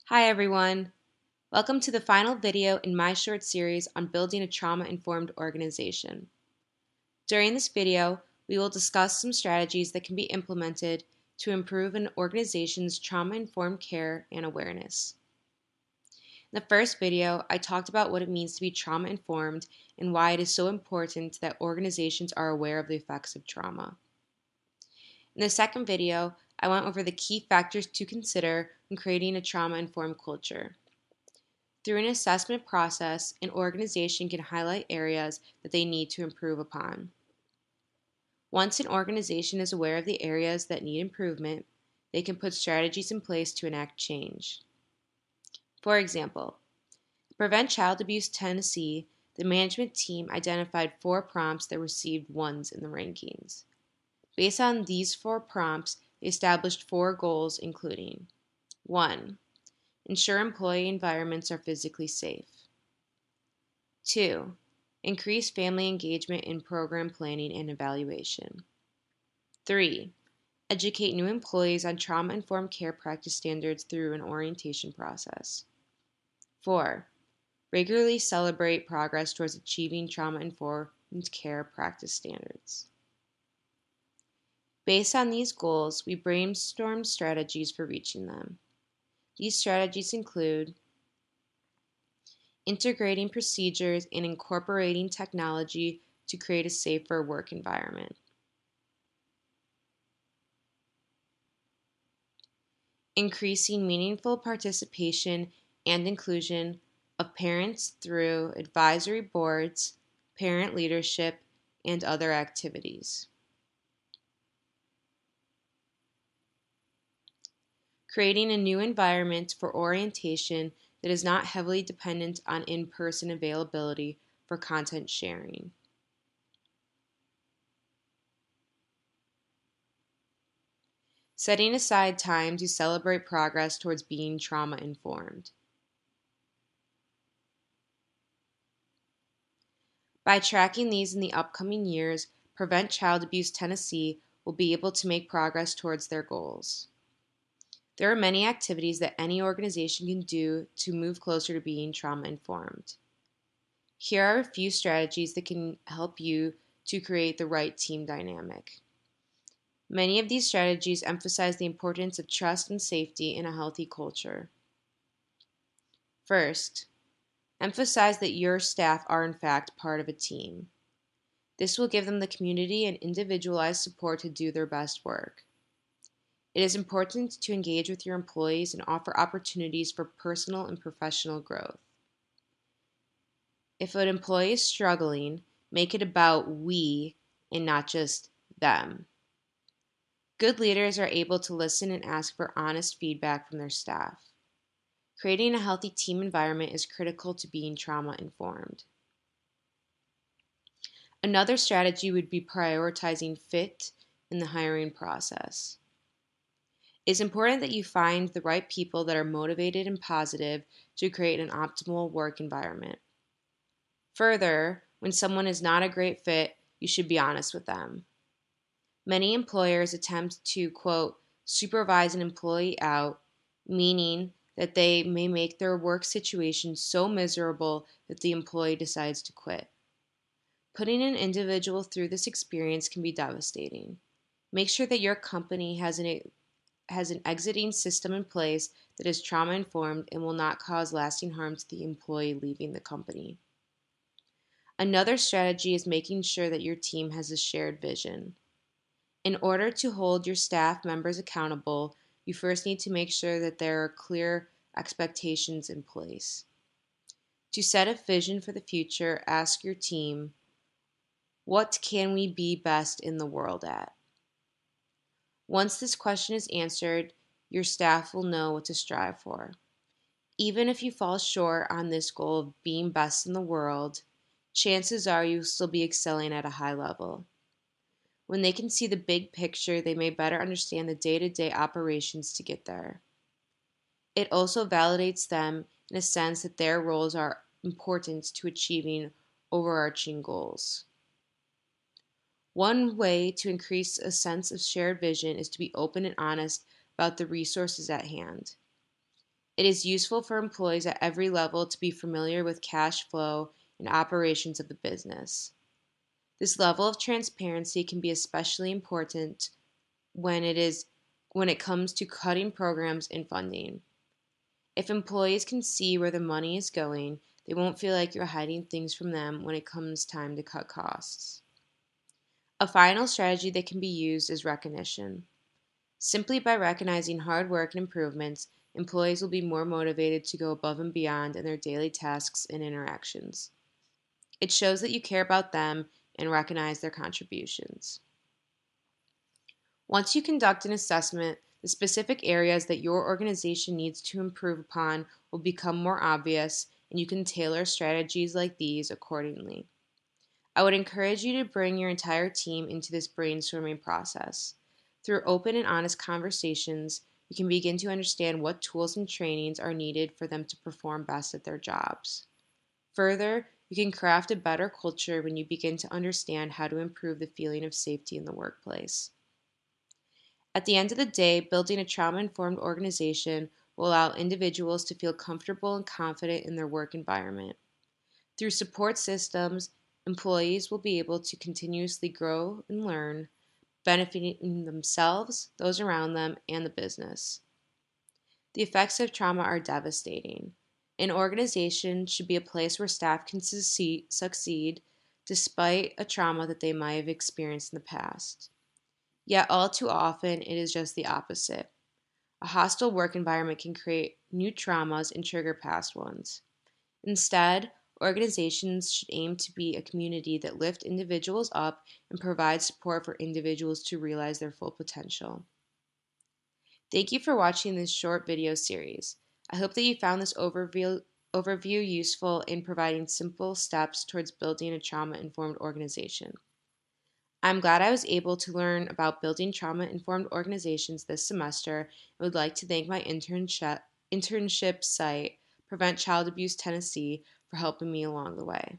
Hi everyone! Welcome to the final video in my short series on building a trauma-informed organization. During this video, we will discuss some strategies that can be implemented to improve an organization's trauma-informed care and awareness. In the first video, I talked about what it means to be trauma-informed and why it is so important that organizations are aware of the effects of trauma. In the second video, I went over the key factors to consider when creating a trauma-informed culture. Through an assessment process, an organization can highlight areas that they need to improve upon. Once an organization is aware of the areas that need improvement, they can put strategies in place to enact change. For example, to prevent child abuse Tennessee, the management team identified 4 prompts that received 1s in the rankings. Based on these 4 prompts, they established 4 goals including 1. Ensure employee environments are physically safe. 2. Increase family engagement in program planning and evaluation. 3. Educate new employees on trauma-informed care practice standards through an orientation process. 4. Regularly celebrate progress towards achieving trauma-informed care practice standards. Based on these goals, we brainstormed strategies for reaching them. These strategies include integrating procedures and incorporating technology to create a safer work environment. Increasing meaningful participation and inclusion of parents through advisory boards, parent leadership, and other activities. Creating a new environment for orientation that is not heavily dependent on in-person availability for content sharing. Setting aside time to celebrate progress towards being trauma-informed. By tracking these in the upcoming years, Prevent Child Abuse Tennessee will be able to make progress towards their goals. There are many activities that any organization can do to move closer to being trauma-informed. Here are a few strategies that can help you to create the right team dynamic. Many of these strategies emphasize the importance of trust and safety in a healthy culture. First, emphasize that your staff are in fact part of a team. This will give them the community and individualized support to do their best work. It is important to engage with your employees and offer opportunities for personal and professional growth. If an employee is struggling, make it about we and not just them. Good leaders are able to listen and ask for honest feedback from their staff. Creating a healthy team environment is critical to being trauma-informed. Another strategy would be prioritizing fit in the hiring process. It's important that you find the right people that are motivated and positive to create an optimal work environment. Further, when someone is not a great fit, you should be honest with them. Many employers attempt to, quote, supervise an employee out, meaning that they may make their work situation so miserable that the employee decides to quit. Putting an individual through this experience can be devastating. Make sure that your company has an exiting system in place that is trauma-informed and will not cause lasting harm to the employee leaving the company. Another strategy is making sure that your team has a shared vision. In order to hold your staff members accountable, you first need to make sure that there are clear expectations in place. To set a vision for the future, ask your team, what can we be best in the world at? Once this question is answered, your staff will know what to strive for. Even if you fall short on this goal of being best in the world, chances are you'll still be excelling at a high level. When they can see the big picture, they may better understand the day-to-day operations to get there. It also validates them in a sense that their roles are important to achieving overarching goals. One way to increase a sense of shared vision is to be open and honest about the resources at hand. It is useful for employees at every level to be familiar with cash flow and operations of the business. This level of transparency can be especially important when it comes to cutting programs and funding. If employees can see where the money is going, they won't feel like you're hiding things from them when it comes time to cut costs. A final strategy that can be used is recognition. Simply by recognizing hard work and improvements, employees will be more motivated to go above and beyond in their daily tasks and interactions. It shows that you care about them and recognize their contributions. Once you conduct an assessment, the specific areas that your organization needs to improve upon will become more obvious, and you can tailor strategies like these accordingly. I would encourage you to bring your entire team into this brainstorming process. Through open and honest conversations, you can begin to understand what tools and trainings are needed for them to perform best at their jobs. Further, you can craft a better culture when you begin to understand how to improve the feeling of safety in the workplace. At the end of the day, building a trauma-informed organization will allow individuals to feel comfortable and confident in their work environment. Through support systems, employees will be able to continuously grow and learn, benefiting themselves, those around them, and the business. The effects of trauma are devastating. An organization should be a place where staff can succeed despite a trauma that they might have experienced in the past. Yet all too often, it is just the opposite. A hostile work environment can create new traumas and trigger past ones. Instead, organizations should aim to be a community that lifts individuals up and provides support for individuals to realize their full potential. Thank you for watching this short video series. I hope that you found this overview useful in providing simple steps towards building a trauma-informed organization. I'm glad I was able to learn about building trauma-informed organizations this semester and would like to thank my internship site, Prevent Child Abuse Tennessee, for helping me along the way.